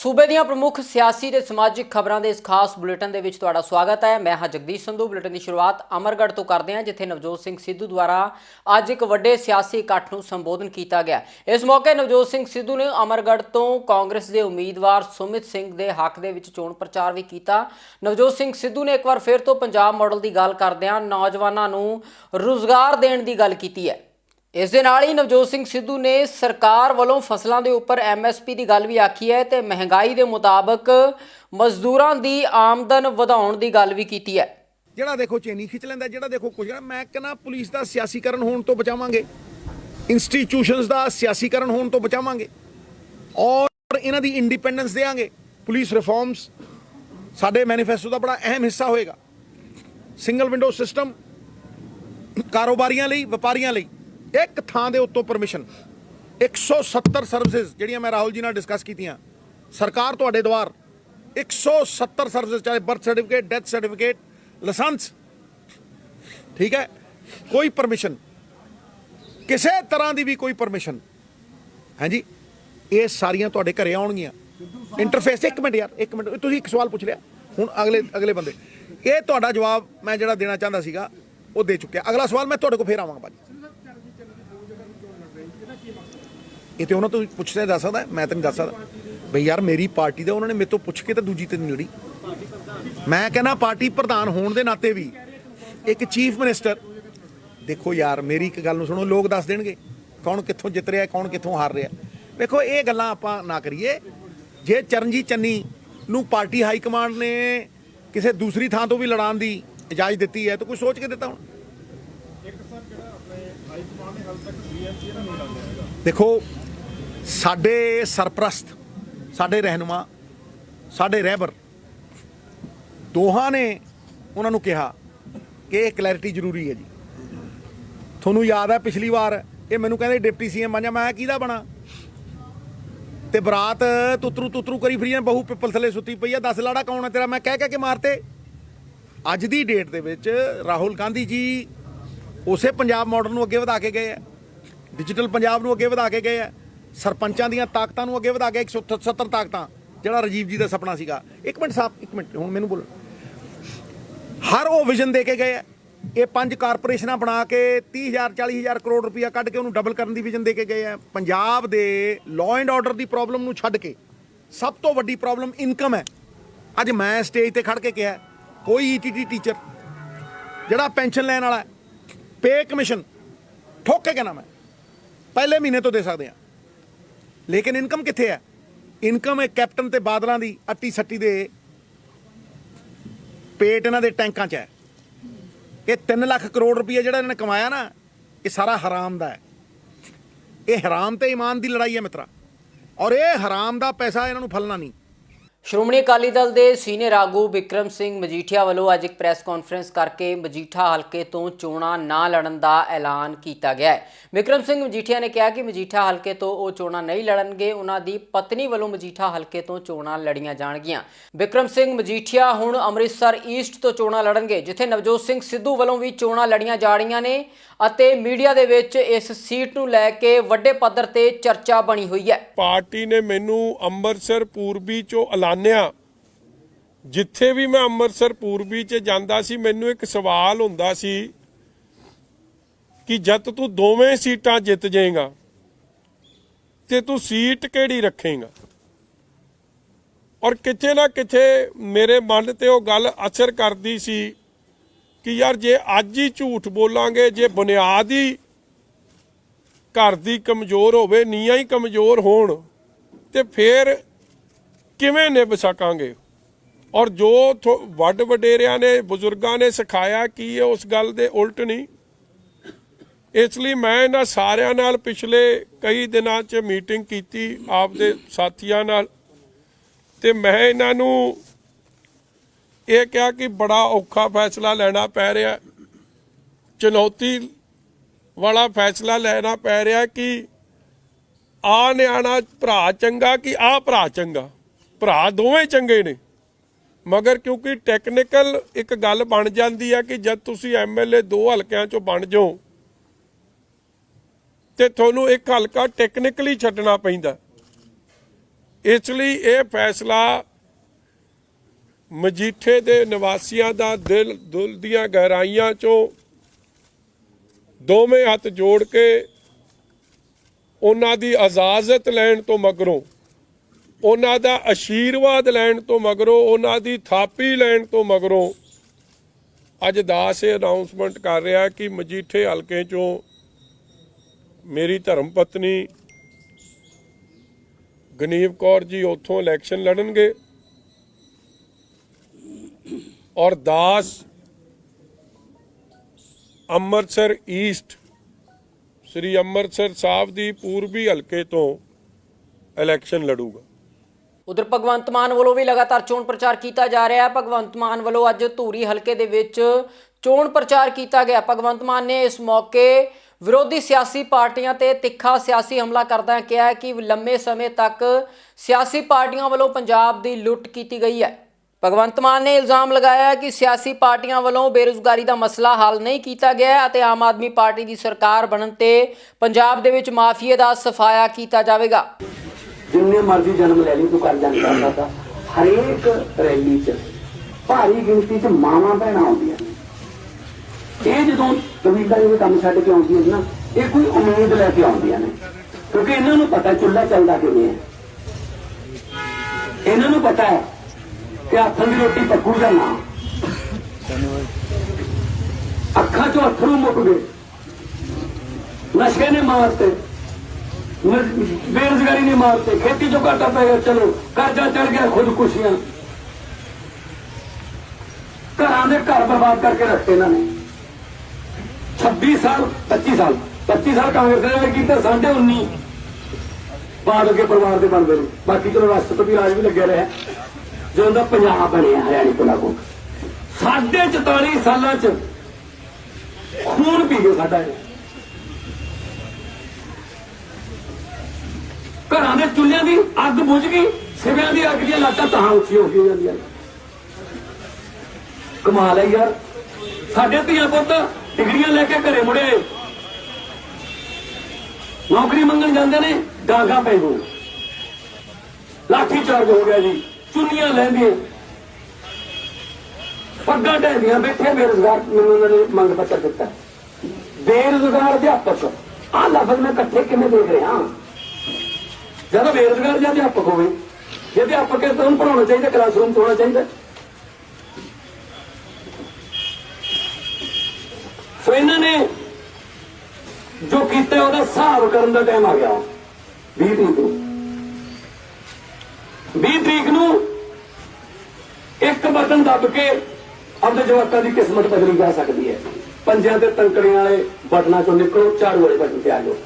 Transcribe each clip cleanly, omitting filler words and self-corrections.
सूबे ਦੀਆਂ प्रमुख सियासी ਤੇ ਸਮਾਜਿਕ ਖਬਰਾਂ ਦੇ ਇਸ ਖਾਸ ਬੁਲੇਟਿਨ ਦੇ ਵਿੱਚ ਤੁਹਾਡਾ ਸਵਾਗਤ ਹੈ। ਮੈਂ ਹਾਂ ਜਗਦੀਸ਼ ਸੰਧੂ। ਬੁਲੇਟਿਨ ਦੀ ਸ਼ੁਰੂਆਤ ਅਮਰਗੜ੍ਹ ਤੋਂ ਕਰਦੇ ਹਾਂ, ਜਿੱਥੇ ਨਵਜੋਤ ਸਿੰਘ ਸਿੱਧੂ ਦੁਆਰਾ ਅੱਜ ਇੱਕ ਵੱਡੇ ਸਿਆਸੀ ਇਕੱਠ ਨੂੰ ਸੰਬੋਧਨ ਕੀਤਾ ਗਿਆ। ਇਸ ਮੌਕੇ ਨਵਜੋਤ ਸਿੰਘ ਸਿੱਧੂ ਨੇ ਅਮਰਗੜ੍ਹ ਤੋਂ ਕਾਂਗਰਸ ਦੇ ਉਮੀਦਵਾਰ ਸੁਮਿਤ ਸਿੰਘ ਦੇ ਹੱਕ ਦੇ ਵਿੱਚ ਚੋਣ ਪ੍ਰਚਾਰ ਵੀ ਕੀਤਾ। ਨਵਜੋਤ ਸਿੰਘ ਸਿੱਧੂ ਨੇ ਇੱਕ ਵਾਰ ਫਿਰ ਤੋਂ ਪੰਜਾਬ ਮਾਡਲ ਦੀ ਗੱਲ ਕਰਦਿਆਂ ਨੌਜਵਾਨਾਂ ਨੂੰ ਰੁਜ਼ਗਾਰ ਦੇਣ ਦੀ ਗੱਲ ਕੀਤੀ ਹੈ। इस दे नाल ही नवजोत सिंह सिद्धू ने सरकार वालों फसलों के उपर MSP की गल भी आखी है तो महंगाई के मुताबिक मजदूरों की आमदन वधाउण की गल भी की है। ਜਿਹੜਾ ਦੇਖੋ ਚੇਨੀ ਖਿੱਚ ਲੈਂਦਾ, ਜਿਹੜਾ ਦੇਖੋ ਕੁਝ ਮੈਂ ਕਹਿੰਦਾ ਪੁਲਿਸ ਦਾ ਸਿਆਸੀਕਰਨ ਹੋਣ ਤੋਂ ਬਚਾਵਾਂਗੇ, ਇੰਸਟੀਟਿਊਸ਼ਨਸ ਦਾ ਸਿਆਸੀਕਰਨ ਹੋਣ ਤੋਂ ਬਚਾਵਾਂਗੇ ਔਰ ਇਹਨਾਂ ਦੀ ਇੰਡੀਪੈਂਡੈਂਸ ਦੇਵਾਂਗੇ। ਪੁਲਿਸ ਰਿਫਾਰਮਸ ਸਾਡੇ ਮੈਨੀਫੈਸਟੋ ਦਾ ਬੜਾ ਅਹਿਮ ਹਿੱਸਾ ਹੋਏਗਾ। ਸਿੰਗਲ ਵਿੰਡੋ ਸਿਸਟਮ ਕਾਰੋਬਾਰੀਆਂ ਲਈ, ਵਪਾਰੀਆਂ ਲਈ ਇੱਕ ਥਾਂ ਦੇ ਉੱਤੋਂ ਪਰਮਿਸ਼ਨ 170 ਸਰਵਿਸਿਜ਼ ਜਿਹੜੀਆਂ ਮੈਂ ਰਾਹੁਲ ਜੀ ਨਾਲ ਡਿਸਕਸ ਕੀਤੀਆਂ, ਸਰਕਾਰ ਤੁਹਾਡੇ ਦੁਆਰ 170 ਸਰਵਿਸਿਜ਼, ਚਾਹੇ birth certificate, death certificate, licence, ਠੀਕ ਹੈ, ਕੋਈ ਪਰਮਿਸ਼ਨ ਕਿਸੇ ਤਰ੍ਹਾਂ ਦੀ ਵੀ ਕੋਈ ਪਰਮਿਸ਼ਨ, ਹਾਂਜੀ, ਇਹ ਸਾਰੀਆਂ ਤੁਹਾਡੇ ਘਰੇ ਆਉਣਗੀਆਂ। ਇੰਟਰਫੇਸ ਇੱਕ ਮਿੰਟ ਯਾਰ, ਇੱਕ ਮਿੰਟ, ਤੁਸੀਂ ਇੱਕ ਸਵਾਲ ਪੁੱਛ ਲਿਆ, ਹੁਣ ਅਗਲੇ ਬੰਦੇ ਇਹ ਤੁਹਾਡਾ ਜਵਾਬ ਮੈਂ ਜਿਹੜਾ ਦੇਣਾ ਚਾਹੁੰਦਾ ਸੀਗਾ ਉਹ ਦੇ ਚੁੱਕਿਆ। ਅਗਲਾ ਸਵਾਲ ਮੈਂ ਤੁਹਾਡੇ ਕੋਲ ਫੇਰ ਆਵਾਂਗਾ ਭਾਜੀ। ਇਹ ਤੇ ਉਹਨਾਂ ਤੋਂ ਪੁੱਛਦੇ ਦੱਸ ਸਕਦਾ, ਮੈਂ ਤਾਂ ਨਹੀਂ ਦੱਸ ਸਕਦਾ ਬਈ ਯਾਰ ਮੇਰੀ ਪਾਰਟੀ ਦਾ ਉਹਨਾਂ ਨੇ ਮੇਰੇ ਤੋਂ ਪੁੱਛ ਕੇ ਤਾਂ ਦੂਜੀ ਤੇ ਨਹੀਂ ਲੜੀ। ਮੈਂ ਕਹਿੰਦਾ ਪਾਰਟੀ ਪ੍ਰਧਾਨ ਹੋਣ ਦੇ ਨਾਤੇ ਵੀ ਇੱਕ ਚੀਫ ਮਿਨਿਸਟਰ, ਦੇਖੋ ਯਾਰ ਮੇਰੀ ਇੱਕ ਗੱਲ ਨੂੰ ਸੁਣੋ, ਲੋਕ ਦੱਸ ਦੇਣਗੇ ਕੌਣ ਕਿੱਥੋਂ ਜਿੱਤ ਰਿਹਾ, ਕੌਣ ਕਿੱਥੋਂ ਹਾਰ ਰਿਹਾ। ਵੇਖੋ ਇਹ ਗੱਲਾਂ ਆਪਾਂ ਨਾ ਕਰੀਏ। ਜੇ ਚਰਨਜੀਤ ਚੰਨੀ ਨੂੰ ਪਾਰਟੀ ਹਾਈ ਕਮਾਂਡ ਨੇ ਕਿਸੇ ਦੂਸਰੀ ਥਾਂ ਤੋਂ ਵੀ ਲੜਾਉਣ ਦੀ ਇਜਾਜ਼ਤ ਦਿੱਤੀ ਹੈ ਤਾਂ ਕੁਝ ਸੋਚ ਕੇ ਦਿੱਤਾ ਹੁਣ। ਦੇਖੋ ਸਾਡੇ ਸਰਪ੍ਰਸਤ, ਸਾਡੇ ਰਹਿਨੁਮਾ, ਸਾਡੇ ਰਹਿਬਰ ਦੋਹਾਂ ਨੇ ਉਹਨਾਂ ਨੂੰ ਕਿਹਾ ਕਿ ਇਹ ਕਲੈਰਿਟੀ ਜ਼ਰੂਰੀ ਹੈ ਜੀ। ਤੁਹਾਨੂੰ ਯਾਦ ਹੈ ਪਿਛਲੀ ਵਾਰ ਇਹ ਮੈਨੂੰ ਕਹਿੰਦੇ ਡਿਪਟੀ CM ਬਣ ਜਾ, ਮੈਂ ਕਿਹਦਾ ਬਣਾ, ਤੇ ਬਰਾਤ ਤੁਤਰੂ ਕਰੀ ਫਰੀ, ਬਹੂ ਪਿੱਪਲ ਥੱਲੇ ਸੁੱਤੀ ਪਈ ਆ, 10 ਲਾੜਾ ਕੌਣ ਹੈ ਤੇਰਾ, ਮੈਂ ਕਹਿ ਕੇ ਮਾਰਤੇ। ਅੱਜ ਦੀ ਡੇਟ ਦੇ ਵਿੱਚ ਰਾਹੁਲ ਗਾਂਧੀ ਜੀ ਉਸੇ ਪੰਜਾਬ ਮਾਡਲ ਨੂੰ ਅੱਗੇ ਵਧਾ ਕੇ ਗਏ ਆ, ਡਿਜੀਟਲ ਪੰਜਾਬ ਨੂੰ ਅੱਗੇ ਵਧਾ ਕੇ ਗਏ ਆ, ਸਰਪੰਚਾਂ ਦੀਆਂ ਤਾਕਤਾਂ ਨੂੰ ਅੱਗੇ ਵਧਾ ਕੇ 170 ਤਾਕਤਾਂ ਜਿਹੜਾ ਰਾਜੀਵ ਜੀ ਦਾ ਸੁਪਨਾ ਸੀਗਾ। ਇੱਕ ਮਿੰਟ ਸਾਹਿਬ, ਇੱਕ ਮਿੰਟ, ਹੁਣ ਮੈਨੂੰ ਬੋਲੋ। ਹਰ ਉਹ ਵਿਜ਼ਨ ਦੇ ਕੇ ਗਏ ਆ। ਇਹ 5 ਕਾਰਪੋਰੇਸ਼ਨਾਂ ਬਣਾ ਕੇ 30,000 40,000 ਕਰੋੜ ਰੁਪਈਆ ਕੱਢ ਕੇ ਉਹਨੂੰ ਡਬਲ ਕਰਨ ਦੀ ਵਿਜ਼ਨ ਦੇ ਕੇ ਗਏ ਆ। ਪੰਜਾਬ ਦੇ law and order the problem ਨੂੰ ਛੱਡ ਕੇ ਸਭ ਤੋਂ ਵੱਡੀ ਪ੍ਰੋਬਲਮ ਇਨਕਮ ਹੈ। ਅੱਜ ਮੈਂ ਸਟੇਜ ਤੇ ਖੜ ਕੇ ਕਿਹਾ ਕੋਈ ETT ਟੀਚਰ ਜਿਹੜਾ ਪੈਨਸ਼ਨ ਲੈਣ ਵਾਲਾ ਪੇ ਕਮਿਸ਼ਨ ਠੋਕ ਕੇ ਕਹਿਣਾ ਮੈਂ ਪਹਿਲੇ ਮਹੀਨੇ ਤੋਂ ਦੇ ਸਕਦੇ ਹਾਂ, ਲੇਕਿਨ ਇਨਕਮ ਕਿੱਥੇ ਹੈ? ਇਨਕਮ ਹੈ ਕੈਪਟਨ ਤੇ ਬਾਦਲਾਂ ਦੀ ਅੱਟੀ ਸੱਟੀ ਦੇ ਪੇਟ ਇਹਨਾਂ ਦੇ ਟੈਂਕਾਂ 'ਚ ਹੈ। ਇਹ 3 ਲੱਖ ਕਰੋੜ ਰੁਪਈਆ ਜਿਹੜਾ ਇਹਨਾਂ ਨੇ ਕਮਾਇਆ ਨਾ, ਇਹ ਸਾਰਾ ਹਰਾਮ ਦਾ ਹੈ। ਇਹ ਹਰਾਮ ਤੇ ਈਮਾਨ ਦੀ ਲੜਾਈ ਹੈ ਮਿੱਤਰਾ, ਔਰ ਇਹ ਹਰਾਮ ਦਾ ਪੈਸਾ ਇਹਨਾਂ ਨੂੰ ਫਲਣਾ ਨਹੀਂ। ਸ਼੍ਰੋਮਣੀ ਅਕਾਲੀ ਦਲ ਦੇ ਸੀਨੀਅਰ ਆਗੂ ਬਿਕਰਮ ਸਿੰਘ ਮਜੀਠੀਆ ਵੱਲੋਂ ਅੱਜ ਇੱਕ ਪ੍ਰੈਸ ਕਾਨਫਰੰਸ ਕਰਕੇ ਮਜੀਠਾ ਹਲਕੇ ਤੋਂ ਚੋਣਾਂ ਨਾ ਲੜਨ ਦਾ ਐਲਾਨ ਕੀਤਾ ਗਿਆ ਹੈ। ਬਿਕਰਮ ਸਿੰਘ ਮਜੀਠੀਆ ਨੇ ਕਿਹਾ ਕਿ ਮਜੀਠਾ ਹਲਕੇ ਤੋਂ ਉਹ ਚੋਣਾਂ ਨਹੀਂ ਲੜਨਗੇ, ਉਹਨਾਂ ਦੀ ਪਤਨੀ ਵੱਲੋਂ ਮਜੀਠਾ ਹਲਕੇ ਤੋਂ ਚੋਣਾਂ ਲੜੀਆਂ ਜਾਣਗੀਆਂ। ਬਿਕਰਮ ਸਿੰਘ ਮਜੀਠੀਆ ਹੁਣ ਅੰਮ੍ਰਿਤਸਰ ਈਸਟ ਤੋਂ ਚੋਣਾਂ ਲੜਨਗੇ, ਜਿੱਥੇ ਨਵਜੋਤ ਸਿੰਘ ਸਿੱਧੂ ਵੱਲੋਂ ਵੀ ਚੋਣਾਂ ਲੜੀਆਂ ਜਾ ਰਹੀਆਂ ਨੇ ਅਤੇ ਮੀਡੀਆ ਦੇ ਵਿੱਚ ਇਸ ਸੀਟ ਨੂੰ ਲੈ ਕੇ ਵੱਡੇ ਪੱਧਰ ਤੇ ਚਰਚਾ ਬਣੀ ਹੋਈ ਹੈ। ਪਾਰਟੀ ਨੇ ਮੈਨੂੰ ਅੰਮ੍ਰਿਤਸਰ ਪੂਰਬੀ ਚੋਂ ਐਲਾਨਿਆ। ਜਿੱਥੇ ਵੀ ਮੈਂ ਅੰਮ੍ਰਿਤਸਰ ਪੂਰਬੀ 'ਚ ਜਾਂਦਾ ਸੀ ਮੈਨੂੰ ਇੱਕ ਸਵਾਲ ਹੁੰਦਾ ਸੀ ਕਿ ਜਦ ਤੂੰ ਦੋਵੇਂ ਸੀਟਾਂ ਜਿੱਤ ਜਾਏਗਾ ਤੇ ਤੂੰ ਸੀਟ ਕਿਹੜੀ ਰੱਖੇਗਾ। ਔਰ ਕਿਤੇ ਨਾ ਕਿਤੇ ਮੇਰੇ ਮਨ ਤੇ ਉਹ ਗੱਲ ਅਸਰ ਕਰਦੀ ਸੀ ਕਿ ਯਾਰ ਜੇ ਅੱਜ ਹੀ ਝੂਠ ਬੋਲਾਂਗੇ, ਜੇ ਬੁਨਿਆਦ ਹੀ ਘਰ ਦੀ ਕਮਜ਼ੋਰ ਹੋਵੇ, ਨੀਆਂ ਹੀ ਕਮਜ਼ੋਰ ਹੋਣ, ਤੇ ਫਿਰ ਕਿਵੇਂ ਨਿਭ ਸਕਾਂਗੇ। ਔਰ ਜੋ ਵੱਡ ਵਡੇਰਿਆਂ ਨੇ, ਬਜ਼ੁਰਗਾਂ ਨੇ ਸਿਖਾਇਆ ਕਿ ਇਹ ਉਸ ਗੱਲ ਦੇ ਉਲਟ ਨਹੀਂ। ਇਸ ਲਈ ਮੈਂ ਇਹਨਾਂ ਸਾਰਿਆਂ ਨਾਲ ਪਿਛਲੇ ਕਈ ਦਿਨਾਂ 'ਚ ਮੀਟਿੰਗ ਕੀਤੀ ਆਪਦੇ ਸਾਥੀਆਂ ਨਾਲ, ਤੇ ਮੈਂ ਇਹਨਾਂ ਨੂੰ ਇਹ ਕਿਹਾ ਕਿ ਬੜਾ ਔਖਾ ਫੈਸਲਾ ਲੈਣਾ ਪੈ ਰਿਹਾ, ਚੁਣੌਤੀ ਵਾਲਾ ਫੈਸਲਾ ਲੈਣਾ ਪੈ ਰਿਹਾ ਕਿ ਆ ਨਿਆਣਾ ਭਰਾ ਚੰਗਾ ਕਿ ਆ ਭਰਾ ਚੰਗਾ। ਭਰਾ ਦੋਵੇਂ ਚੰਗੇ ਨੇ, ਮਗਰ ਕਿਉਂਕਿ ਟੈਕਨੀਕਲ ਇੱਕ ਗੱਲ ਬਣ ਜਾਂਦੀ ਹੈ ਕਿ ਜਦ ਤੁਸੀਂ MLA 2 ਹਲਕਿਆਂ 'ਚੋਂ ਬਣ ਜਾਓ ਤੇ ਤੁਹਾਨੂੰ ਇੱਕ ਹਲਕਾ ਟੈਕਨੀਕਲੀ ਛੱਡਣਾ ਪੈਂਦਾ। ਇਸ ਲਈ ਇਹ ਫੈਸਲਾ ਮਜੀਠੇ ਦੇ ਨਿਵਾਸੀਆਂ ਦਾ ਦਿਲ ਦੀਆਂ ਗਹਿਰਾਈਆਂ ਚੋਂ ਦੋਵੇਂ ਹੱਥ ਜੋੜ ਕੇ ਉਹਨਾਂ ਦੀ ਇਜਾਜ਼ਤ ਲੈਣ ਤੋਂ ਮਗਰੋਂ, ਉਹਨਾਂ ਦਾ ਆਸ਼ੀਰਵਾਦ ਲੈਣ ਤੋਂ ਮਗਰੋਂ, ਉਹਨਾਂ ਦੀ ਥਾਪੀ ਲੈਣ ਤੋਂ ਮਗਰੋਂ ਅੱਜ ਦਾਸ ਇਹ ਅਨਾਉਂਸਮੈਂਟ ਕਰ ਰਿਹਾ ਕਿ ਮਜੀਠੇ ਹਲਕੇ ਚੋਂ ਮੇਰੀ ਧਰਮ ਪਤਨੀ ਗਨੀਵ ਕੌਰ ਜੀ ਉੱਥੋਂ ਇਲੈਕਸ਼ਨ ਲੜਨਗੇ ਔਰ ਦਾਸ ਅੰਮ੍ਰਿਤਸਰ ਈਸਟ ਸ੍ਰੀ ਅੰਮ੍ਰਿਤਸਰ ਸਾਹਿਬ ਦੀ ਪੂਰਬੀ ਹਲਕੇ ਤੋਂ ਇਲੈਕਸ਼ਨ ਲੜੂਗਾ। ਉਧਰ ਭਗਵੰਤ ਮਾਨ ਵੱਲੋਂ ਵੀ ਲਗਾਤਾਰ ਚੋਣ ਪ੍ਰਚਾਰ ਕੀਤਾ ਜਾ ਰਿਹਾ ਹੈ। ਭਗਵੰਤ ਮਾਨ ਵੱਲੋਂ ਅੱਜ ਧੂਰੀ ਹਲਕੇ ਦੇ ਵਿੱਚ ਚੋਣ ਪ੍ਰਚਾਰ ਕੀਤਾ ਗਿਆ। ਭਗਵੰਤ ਮਾਨ ਨੇ ਇਸ ਮੌਕੇ ਵਿਰੋਧੀ ਸਿਆਸੀ ਪਾਰਟੀਆਂ ਤੇ ਤਿੱਖਾ ਸਿਆਸੀ ਹਮਲਾ ਕਰਦਿਆਂ ਕਿਹਾ ਕਿ ਲੰਮੇ ਸਮੇਂ ਤੱਕ ਸਿਆਸੀ ਪਾਰਟੀਆਂ ਵੱਲੋਂ ਪੰਜਾਬ ਦੀ ਲੁੱਟ ਕੀਤੀ ਗਈ ਹੈ। ਭਗਵੰਤ ਮਾਨ ਨੇ ਇਲਜ਼ਾਮ ਲਗਾਇਆ ਕਿ ਸਿਆਸੀ ਪਾਰਟੀਆਂ ਵੱਲੋਂ ਬੇਰੁਜ਼ਗਾਰੀ ਦਾ ਮਸਲਾ ਹੱਲ ਨਹੀਂ ਕੀਤਾ ਗਿਆ ਅਤੇ ਆਮ ਆਦਮੀ ਪਾਰਟੀ ਦੀ ਸਰਕਾਰ ਬਣਨ ਤੇ ਪੰਜਾਬ ਦੇ ਵਿੱਚ ਮਾਫੀਏ ਦਾ ਸਫਾਇਆ ਕੀਤਾ ਜਾਵੇਗਾ। जिन्ने मर्जी जन्म ले ली तू कर जाता था हरेक रैली च भारी गिनती च मावां भैणां आउंदियां ने जो कबीलदारी के काम छड्ड के आउंदियां ना ये कोई उम्मीद लैके आउंदियां ने क्योंकि इन्हां नूं पता चुल्हा चलदा किवें है, इन्हां नूं पता है कि हत्थां दी रोटी पक्कूगा ना, अखां चों अथरू मुक गए, नशे ने मारते, बेरोजगारी नहीं मारते, खेती जो घाटा पै गया, चलो कर्जा चढ़ गया, खुदकुशियां, घरां दे घर बर्बाद करके रखते इन्होंने। 26 साल 25 साल कांग्रेस ने कीते, 19.5 बाद के परिवार के बनते हैं। बाकी चलो राष्ट्रपति राज भी लगे रहा जो उनका पंजाब बने हरियाणा को लागू 44.5 साल खून पी गए साडा। घरां दे चुल्हियां दी अग बुझ गई, सिवियां दी अग दी लाटां तां उच्ची हो गई। कमाल है यार, साडे धीआं पुत्त डिग्रियां लेके घरे मुड़े नौकरी मंगण जांदे ने, डांगा पै गई, लाठी चार्ज हो गया जी, चुन्नियां लैंदियां, पग्गां ढैंदियां बैठे बेरोजगार। मैनूं उन्होंने मंग पत्र दिता बेरोजगार अध्यापक, आह लफ्ज मैं इकट्ठे किवें देख रहा। जब बेरोजगार जो अध्यापक हो, जो अध्यापक है तो उन्हें पढ़ाना चाहिए, क्लासरूम होना चाहिए। सो इन्होंने जो किया उसका हिसाब करने का टाइम आ गया। 20 तरीक नूं एक बटन दब के अपने जवाकों की किस्मत बदली जा सकती है। पंजियां ते तंकड़ियां वाले बटना चो निकलो, झाड़ू वाले बटन से आ जाओ।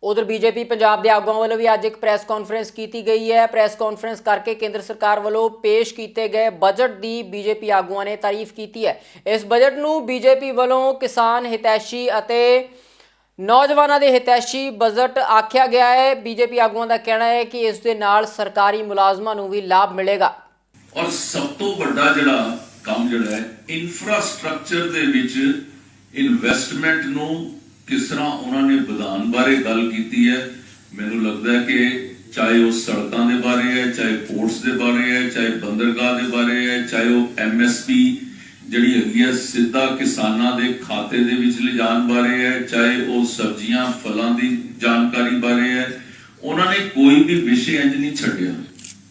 उधर बीजेपी पंजाब के आगुआं वालों भी अज एक प्रैस कॉन्फ्रेंस की गई है। प्रैस कॉन्फ्रेंस करके केंद्र सरकार वालों पेश किए गए बजट की बीजेपी आगुआं ने तारीफ की है। इस बजट नूं बीजेपी वालों किसान हितैषी अते नौजवानों के हितैषी बजट आख्या गया है। बीजेपी आगुआं का कहना है कि इस दे नाल सरकारी मुलाजमां नूं भी लाभ मिलेगा। और सब तो बड़ा जिहड़ा काम जिहड़ा है इंफ्रास्ट्रक्चर दे विच इन्वेस्टमेंट नूं किस तरह उन्होंने विधान बारे गल की है। मैनू लगता है कि चाहे वो सड़कों के बारे है, चाहे पोर्ट्स के बारे है, चाहे बंदरगाह के बारे है, चाहे वो MSP जिहड़ी हैगी है सीधा किसानां दे खाते दे विच ले जाण बारे है, चाहे वो सब्जियां फलों की जानकारी बारे है, उन्होंने कोई भी विषय इंज नहीं छड्डिया।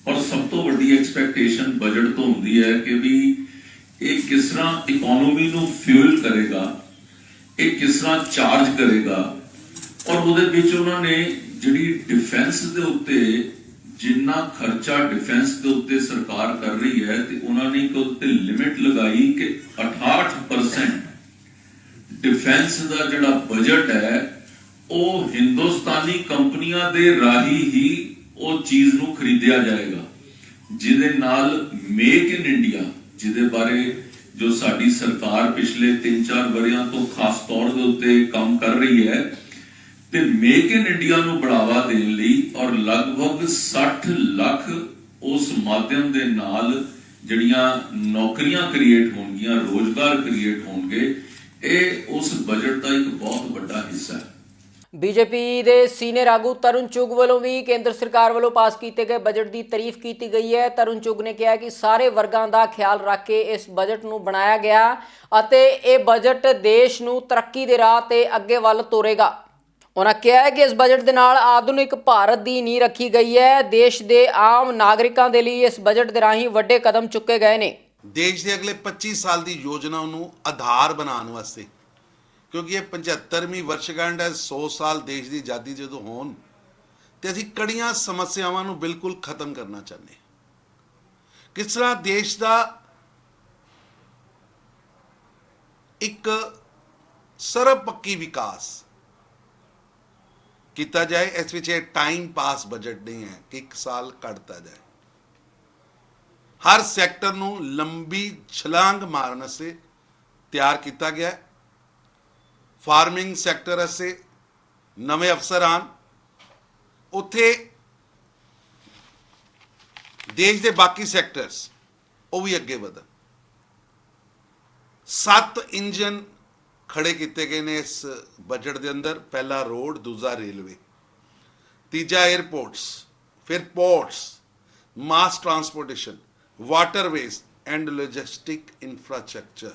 और सब तो वड्डी एक्सपैक्टेशन बजट तो होंदी है कि भी ये किस तरह इकोनॉमी नूं फ्यूल करेगा, एक किस तरह चार्ज करेगा। और उहदे विच उन्होंने जिहड़ी डिफेंस दे उत्ते जिन्ना खर्चा डिफेंस के उत्ते सरकार कर रही है ते उन्होंने एक उत्ते लिमिट लगाई कि 68% डिफेंस का जिहड़ा बजट है वो हिंदुस्तानी कंपनियां दे राही ही वो चीज नूं खरीदिया जाएगा, जिहदे नाल मेक इन इंडिया जिहदे बारे जो साडी सरकार पिछले 3-4 वरियां तो खास तौर के उत्ते काम कर रही है ते मेक इन इंडिया नूं बढ़ावा देण लई और लगभग 60 लाख उस माध्यम दे नाल जिहड़ियां नौकरियां क्रिएट होणगियां, रोजगार क्रिएट होणगे, ये उस बजट का एक बहुत बड़ा हिस्सा है। ਬੀਜੇਪੀ ਦੇ ਸੀਨੀਅਰ ਆਗੂ ਤਰੁਣ ਚੁੱਗ ਵੱਲੋਂ ਵੀ ਕੇਂਦਰ ਸਰਕਾਰ ਵੱਲੋਂ ਪਾਸ ਕੀਤੇ ਗਏ ਬਜਟ ਦੀ ਤਾਰੀਫ ਕੀਤੀ ਗਈ ਹੈ। ਤਰੁਣ ਚੁੱਗ ਨੇ ਕਿਹਾ ਕਿ ਸਾਰੇ ਵਰਗਾਂ ਦਾ ਖਿਆਲ ਰੱਖ ਕੇ ਇਸ ਬਜਟ ਨੂੰ ਬਣਾਇਆ ਗਿਆ ਅਤੇ ਇਹ ਬਜਟ ਦੇਸ਼ ਨੂੰ ਤਰੱਕੀ ਦੇ ਰਾਹ ਤੇ ਅੱਗੇ ਵੱਲ ਤੋਰੇਗਾ। ਉਹਨਾਂ ਕਿਹਾ ਹੈ ਕਿ ਇਸ ਬਜਟ ਦੇ ਨਾਲ ਆਧੁਨਿਕ ਭਾਰਤ ਦੀ ਨੀਂਹ ਰੱਖੀ ਗਈ ਹੈ। ਦੇਸ਼ ਦੇ ਆਮ ਨਾਗਰਿਕਾਂ ਦੇ ਲਈ ਇਸ ਬਜਟ ਦੇ ਰਾਹੀਂ ਵੱਡੇ ਕਦਮ ਚੁੱਕੇ ਗਏ ਨੇ। ਦੇਸ਼ ਦੇ ਅਗਲੇ 25 ਸਾਲ ਦੀ ਯੋਜਨਾ ਨੂੰ ਆਧਾਰ ਬਣਾਉਣ ਵਾਸਤੇ, ਕਿਉਂਕਿ ਇਹ 75ਵੀਂ ਵਰਸ਼ਗੰਢ ਹੈ। 100 ਸਾਲ ਦੇਸ਼ ਦੀ ਆਜ਼ਾਦੀ ਜਦੋਂ ਹੋਣ ਤੇ ਅਸੀਂ ਕੜੀਆਂ ਸਮੱਸਿਆਵਾਂ ਨੂੰ ਬਿਲਕੁਲ ਖਤਮ ਕਰਨਾ ਚਾਹੁੰਦੇ ਹਾਂ। ਕਿਸ ਤਰ੍ਹਾਂ ਦੇਸ਼ ਦਾ ਇੱਕ ਸਰਬਪੱਖੀ ਵਿਕਾਸ ਕੀਤਾ ਜਾਏ। ਇਸ ਵਿੱਚ ਇਹ ਟਾਈਮ ਪਾਸ ਬਜਟ ਨਹੀਂ ਹੈ ਕਿ ਇੱਕ ਸਾਲ ਕੱਢਤਾ ਜਾਏ। ਹਰ ਸੈਕਟਰ ਨੂੰ ਲੰਬੀ ਛਲਾਂਗ ਮਾਰਨ ਵਾਸਤੇ ਤਿਆਰ ਕੀਤਾ ਗਿਆ ਹੈ। ਫਾਰਮਿੰਗ ਸੈਕਟਰ ਵਾਸਤੇ ਨਵੇਂ ਅਫਸਰ ਆਉਣ, ਉੱਥੇ ਦੇਸ਼ ਦੇ ਬਾਕੀ ਸੈਕਟਰਸ ਉਹ ਵੀ ਅੱਗੇ ਵਧਣ। 7 ਇੰਜਨ ਖੜੇ ਕੀਤੇ ਗਏ ਨੇ ਇਸ ਬਜਟ ਦੇ ਅੰਦਰ। ਪਹਿਲਾ ਰੋਡ, ਦੂਜਾ ਰੇਲਵੇ, ਤੀਜਾ 에ਅਰਪੋਰਟਸ, ਫਿਰ ports, mass transportation, waterways and logistic infrastructure.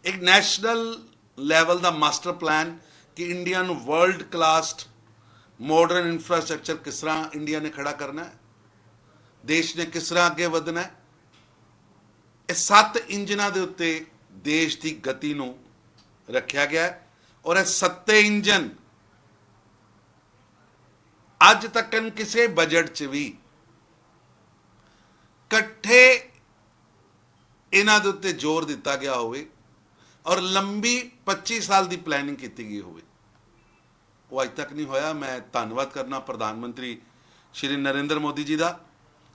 ਇੱਕ ਨੈਸ਼ਨਲ ਲੈਵਲ ਦਾ ਮਾਸਟਰ ਪਲਾਨ ਕਿ ਇੰਡੀਆ ਨੂੰ ਵਰਲਡ ਕਲਾਸ ਮਾਡਰਨ ਇੰਫਰਾਸਟ੍ਰਕਚਰ ਕਿਸ ਤਰ੍ਹਾਂ ਇੰਡੀਆ ਨੇ ਖੜਾ ਕਰਨਾ ਹੈ, ਦੇਸ਼ ਨੇ ਕਿਸ ਤਰ੍ਹਾਂ ਅੱਗੇ ਵਧਣਾ ਹੈ। ਇਹ 7 ਇੰਜਨਾਂ ਦੇ ਉੱਤੇ ਦੇਸ਼ ਦੀ ਗਤੀ ਨੂੰ ਰੱਖਿਆ ਗਿਆ ਹੈ। ਔਰ ਇਹ 7 ਇੰਜਨ ਅੱਜ ਤੱਕ ਕਿਸੇ ਬਜਟ 'ਚ ਵੀ ਇਕੱਠੇ ਇਹਨਾਂ ਦੇ ਉੱਤੇ ਜ਼ੋਰ ਦਿੱਤਾ ਗਿਆ ਹੋਵੇ ਔਰ ਲੰਬੀ 25 ਸਾਲ ਦੀ ਪਲੈਨਿੰਗ ਕੀਤੀ ਗਈ ਹੋਵੇ, ਉਹ ਅੱਜ ਤੱਕ ਨਹੀਂ ਹੋਇਆ। ਮੈਂ ਧੰਨਵਾਦ ਕਰਨਾ ਪ੍ਰਧਾਨ ਮੰਤਰੀ ਸ਼੍ਰੀ ਨਰਿੰਦਰ ਮੋਦੀ ਜੀ ਦਾ।